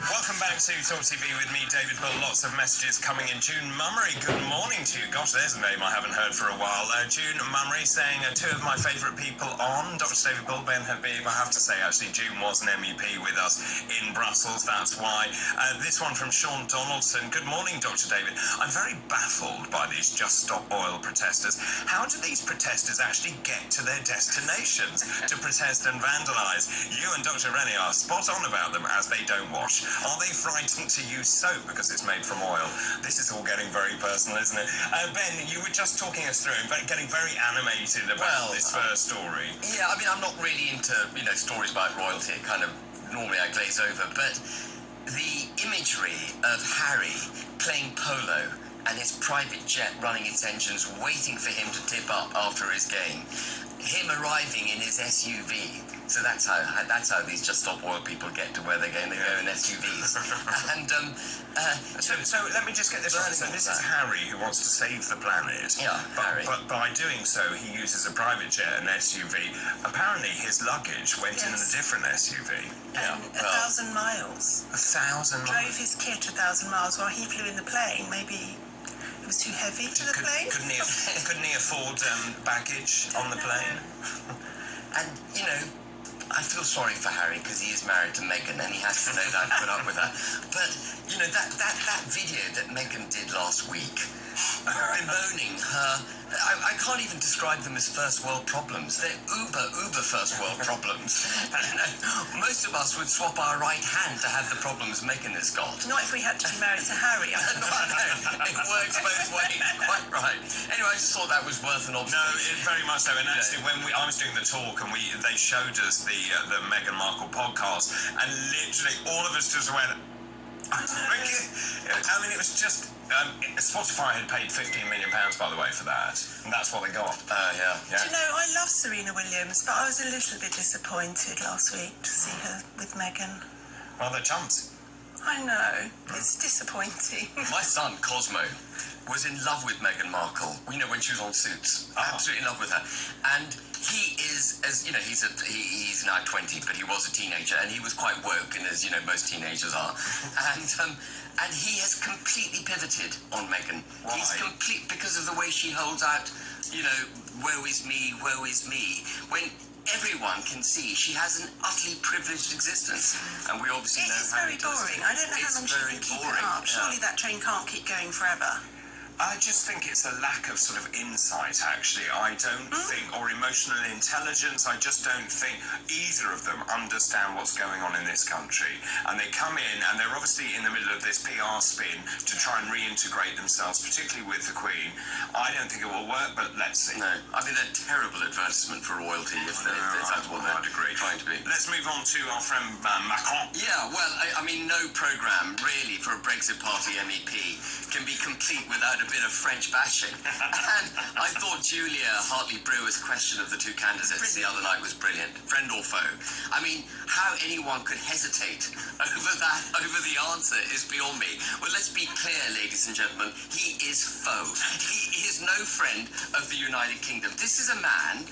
Welcome back to TalkTV with me, David Bull. Lots of messages coming in. June Mummery, good morning to you. Gosh, there's a name I haven't heard for a while. June Mummery saying two of my favourite people on, Dr. David Bull, Ben Habib. I have to say, actually, June was an MEP with us in Brussels. That's why. This one from Sean Donaldson. Good morning, Dr. David. I'm very baffled by these Just Stop Oil protesters. How do these protesters actually get to their destinations to protest and vandalise? You and Dr. Rennie are spot on about them, as they don't wash. Are they frightened to use soap because it's made from oil? This is all getting very personal, isn't it? Ben, you were just talking us through and getting very animated about this first story. Yeah, I mean, I'm not really into, stories about royalty. Normally I glaze over, but the imagery of Harry playing polo and his private jet running its engines, waiting for him to tip up after his game, him arriving in his SUV. So that's how these Just Stop Oil people get to where they're going. They go in SUVs. And so let me just get this right. So this is Harry who wants to save the planet. Yeah, Harry. But by doing so, he uses a private jet, an SUV. Apparently, his luggage went in a different SUV. Yeah, 1,000 miles. 1,000 miles. Drove his kit 1,000 miles while he flew in the plane. Maybe it was too heavy for the plane. Couldn't he afford baggage on the plane? And I feel sorry for Harry because he is married to Meghan and he has to no doubt put up with her. But that video that Meghan did last week, bemoaning her, I can't even describe them as first world problems. They're uber first world problems. Most of us would swap our right hand to have the problems Meghan has got. Not if we had to be married to Harry. It works both ways. Quite right. Anyway, I just thought that was worth an observation. No, very much so. And actually, when I was doing the talk and they showed us the Meghan Markle podcast, and literally all of us just went. I mean, it was just. Spotify had paid £15 million, by the way, for that, and that's what they got. Yeah. Do you know, I love Serena Williams, but I was a little bit disappointed last week to see her with Meghan. Well, they're chumps. I know. It's disappointing. My son, Cosmo, was in love with Meghan Markle, when she was on Suits. Absolutely in love with her. And he is, he's now 20, but he was a teenager, and he was quite woke, and as most teenagers are. And he has completely pivoted on Meghan. Why? He's because of the way she holds out, woe is me, when everyone can see she has an utterly privileged existence, and we obviously know how It's very boring. I don't know how long she can keep it up. Surely that train can't keep going forever. I just think it's a lack of sort of insight, actually. I don't think, or emotional intelligence, I just don't think either of them understand what's going on in this country. And they come in, and they're obviously in the middle of this PR spin to try and reintegrate themselves, particularly with the Queen. I don't think it will work, but let's see. No, I mean, they're terrible advertisement for royalty, if that's what they're trying to be. Let's move on to our friend Macron. Yeah, well, I mean, no programme, really, for a Brexit Party MEP can be complete without a bit of French bashing. And I thought Julia Hartley-Brewer's question of the two candidates the other night was brilliant. Friend or foe? I mean, how anyone could hesitate over the answer is beyond me. Well, let's be clear, ladies and gentlemen, he is foe. He is no friend of the United Kingdom. This is a man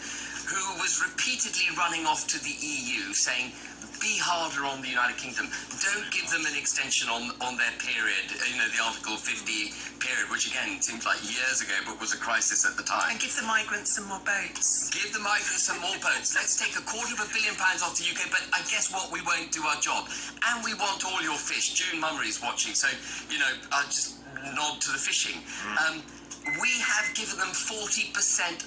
who was repeatedly running off to the EU saying, be harder on the United Kingdom. Don't give them an extension on their period, the Article 50 period, which again seems like years ago, but was a crisis at the time. And give the migrants some more boats. Give the migrants some more boats. Let's take £250 million off the UK, but I guess what, we won't do our job. And we want all your fish. June Mummery's watching, so, I'll just nod to the fishing. We have given them 40%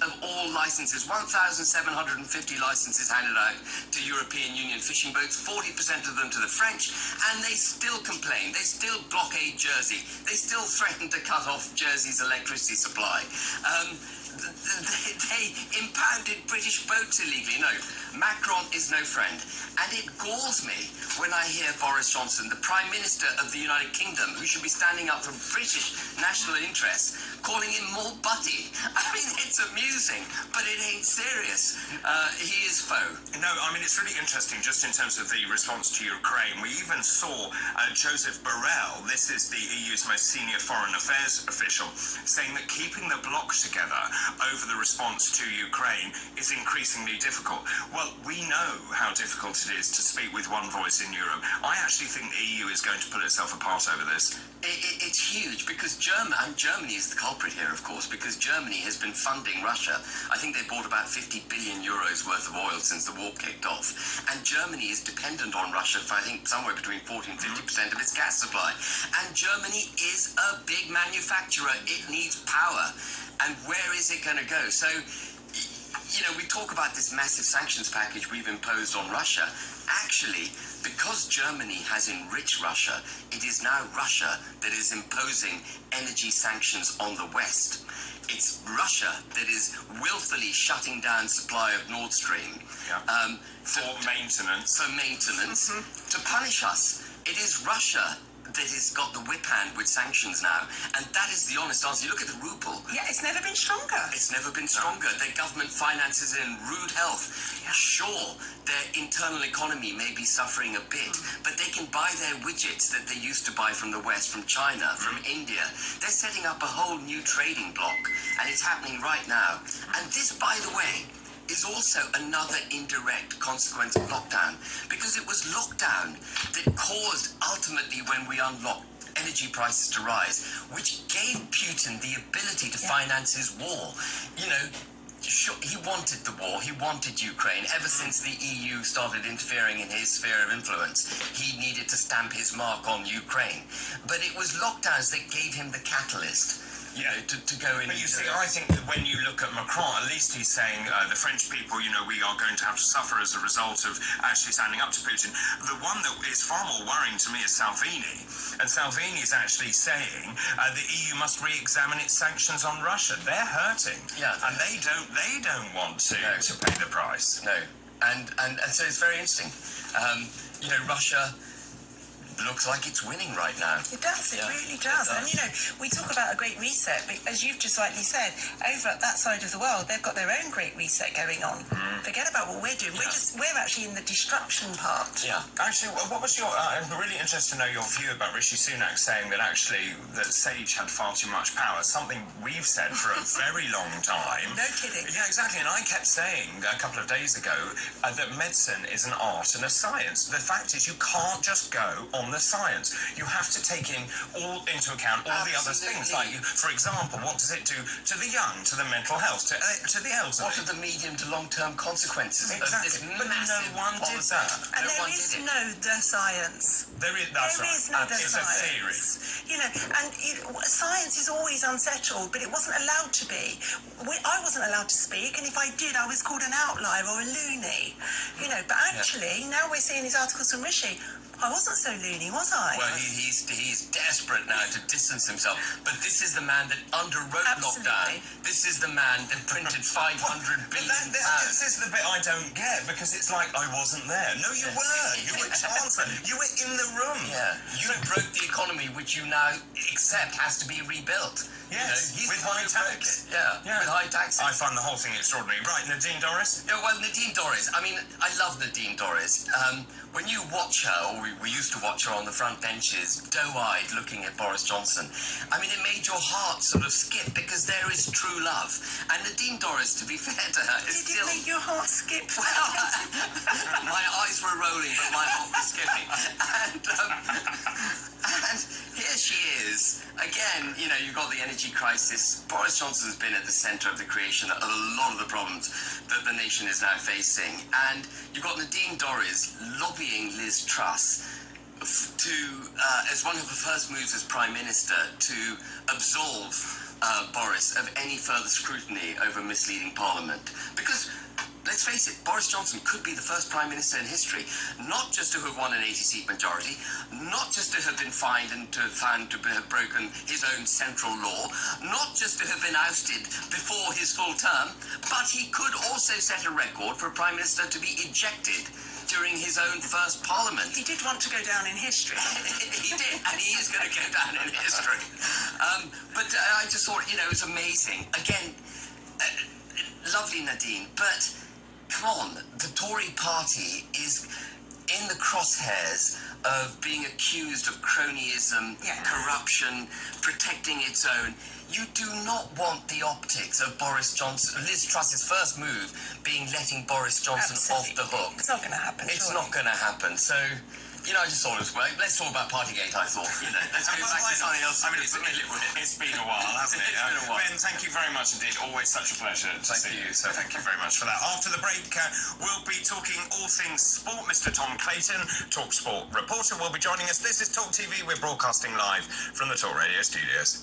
of all licenses, 1,750 licenses handed out to European Union fishing boats, 40% of them to the French, and they still complain. They still blockade Jersey. They still threaten to cut off Jersey's electricity supply. They impounded British boats illegally. No, Macron is no friend. And it galls me when I hear Boris Johnson, the Prime Minister of the United Kingdom, who should be standing up for British national interests, calling him more butty. I mean, it's amusing, but it ain't serious. He is foe. No, I mean, it's really interesting just in terms of the response to Ukraine. We even saw Joseph Borrell, this is the EU's most senior foreign affairs official, saying that keeping the bloc together over the response to Ukraine is increasingly difficult. Well, we know how difficult it is to speak with one voice in Europe. I actually think the EU is going to pull itself apart over this. It's huge because Germany is the culprit here, of course, because Germany has been funding Russia. I think they bought about 50 billion euros worth of oil since the war kicked off. And Germany is dependent on Russia for, I think, somewhere between 40 and 50% of its gas supply. And Germany is a big manufacturer. It needs power. And where is it going to go? So, you know, we talk about this massive sanctions package we've imposed on Russia. Actually, because Germany has enriched Russia, it is now Russia that is imposing energy sanctions on the West. It's Russia that is willfully shutting down supply of Nord Stream. For maintenance. For maintenance, to punish us. It is Russia that has got the whip hand with sanctions now, and that is the honest answer. You look at the ruble. Yeah, it's never been stronger. It's never been stronger. Their government finances are in rude health. Sure, their internal economy may be suffering a bit, but they can buy their widgets that they used to buy from the West, from China, from India. They're setting up a whole new trading bloc, and it's happening right now. And this, by the way, is also another indirect consequence of lockdown, because it was lockdown that caused, ultimately, when we unlocked, energy prices to rise, which gave Putin the ability to finance his war. You know, sure, he wanted the war, he wanted Ukraine. Ever since the EU started interfering in his sphere of influence, he needed to stamp his mark on Ukraine. But it was lockdowns that gave him the catalyst. You know, to go in. But you see, I think that when you look at Macron, at least he's saying the French people, you know, we are going to have to suffer as a result of actually standing up to Putin. The one that is far more worrying to me is Salvini. And Salvini is actually saying the EU must re-examine its sanctions on Russia. They're hurting. Yeah. And they don't want to pay the price. No. And so it's very interesting. You know, Russia looks like it's winning right now. It does, it really does. And, you know, we talk about a great reset, but as you've just rightly said, over at that side of the world, they've got their own great reset going on. Forget about what we're doing. We're actually in the destruction part. Yeah. Actually, what was your... I'm really interested to know your view about Rishi Sunak saying that actually that Sage had far too much power, something we've said for a very long time. No kidding. Yeah, exactly. And I kept saying a couple of days ago that medicine is an art and a science. The fact is you can't just go on the science. You have to take into account all the other things. Like, for example, what does it do to the young, to the mental health, to the elderly? What are the medium to long-term consequences of this But massive no one did that. And there is no the science. There is, that's There right. is no the It's science. a theory. You know, and science is always unsettled, but it wasn't allowed to be. I wasn't allowed to speak, and if I did, I was called an outlier or a loony. You know, but actually, now we're seeing these articles from Rishi. I wasn't so loony, was I? Well, he's desperate now to distance himself. But this is the man that underwrote lockdown. This is the man that printed 500 billion pounds. This is the bit I don't get, because it's like, I wasn't there. No, you were. You were Chancellor. You were in the room. Yeah. You broke the economy, which you now accept has to be rebuilt. Yes, you know, with high tax. Yeah, with high taxes. I find the whole thing extraordinary. Right, Nadine Dorries? Yeah, well, Nadine Dorries, I mean, I love Nadine Dorries. When you watch her, or we used to watch her on the front benches, doe-eyed, looking at Boris Johnson, I mean, it made your heart sort of skip, because there is true love. And Nadine Dorries, to be fair to her, is Did still... it make your heart skip? Well, my eyes were rolling, but my heart was skipping. And here she is. Again, you know, you've got the energy crisis. Boris Johnson's been at the centre of the creation of a lot of the problems that the nation is now facing. And you've got Nadine Dorries lobbying Liz Truss to, as one of her first moves as Prime Minister, to absolve Boris of any further scrutiny over misleading Parliament. Because, let's face it, Boris Johnson could be the first Prime Minister in history, not just to have won an 80-seat majority, not just to have been fined and to have found to have broken his own central law, not just to have been ousted before his full term, but he could also set a record for a Prime Minister to be ejected during his own first Parliament. He did want to go down in history. He did, and he is going to go down in history. But I just thought, you know, it's amazing. Again, lovely Nadine, but come on, the Tory party is in the crosshairs of being accused of cronyism, Yes. corruption, protecting its own. You do not want the optics of Boris Johnson, Liz Truss's first move being letting Boris Johnson Absolutely. off the hook. It's not going to happen. It's surely. not going to happen. So, I just thought it was great. Let's talk about Partygate, I thought. Let's go back to something else. I mean, it's been a while, hasn't it? It's been a while. Ben, thank you very much indeed. Always such a pleasure to see you. So thank you very much for that. After the break, we'll be talking all things sport. Mr. Tom Clayton, Talk Sport reporter, will be joining us. This is Talk TV. We're broadcasting live from the Talk Radio studios.